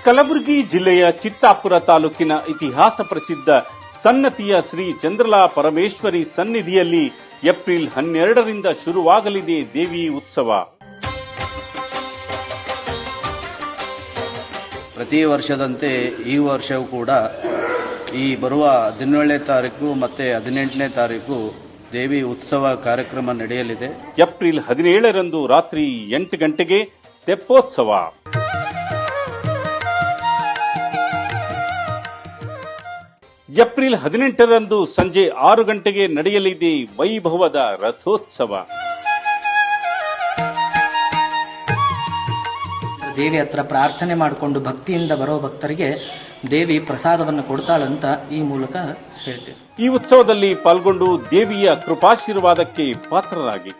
ಕಲಬುರಗಿ ಜಿಲ್ಲೆಯ ಚಿತ್ತಾಪುರ ತಾಲೂಕಿನ ಇತಿಹಾಸ ಪ್ರಸಿದ್ಧ ಸನ್ನತಿಯ ಶ್ರೀ ಚಂದ್ರಲಾ ಪರಮೇಶ್ವರಿ ಸನ್ನಿಧಿಯಲ್ಲಿ ಏಪ್ರಿಲ್ 12ರಿಂದ ಶುರುವಾಗಲಿದೆ ದೇವಿ ಉತ್ಸವ. ಪ್ರತಿ ವರ್ಷದಂತೆ ಈ ವರ್ಷವೂ ಕೂಡ ಈ ಬರುವ 17ನೇ ತಾರೀಕು ಮತ್ತೆ 18ನೇ ತಾರೀಕು ದೇವಿ ಉತ್ಸವ ಕಾರ್ಯಕ್ರಮ ನಡೆಯಲಿದೆ. ಏಪ್ರಿಲ್ 17ರಂದು ರಾತ್ರಿ 8 ಗಂಟೆಗೆ ತೆಪ್ಪೋತ್ಸವ. ಏಪ್ರಿಲ್ 18ರಂದು ಸಂಜೆ 6 ಗಂಟೆಗೆ ನಡೆಯಲಿದೆ ವೈಭವದ ರಥೋತ್ಸವ. ದೇವಿ ಹತ್ರ ಪ್ರಾರ್ಥನೆ ಮಾಡಿಕೊಂಡು ಭಕ್ತಿಯಿಂದ ಬರೋ ಭಕ್ತರಿಗೆ ದೇವಿ ಪ್ರಸಾದವನ್ನು ಕೊಡ್ತಾಳಂತ ಈ ಮೂಲಕ ಹೇಳ್ತೇವೆ. ಈ ಉತ್ಸವದಲ್ಲಿ ಪಾಲ್ಗೊಂಡು ದೇವಿಯ ಕೃಪಾಶೀರ್ವಾದಕ್ಕೆ ಪಾತ್ರರಾಗಿ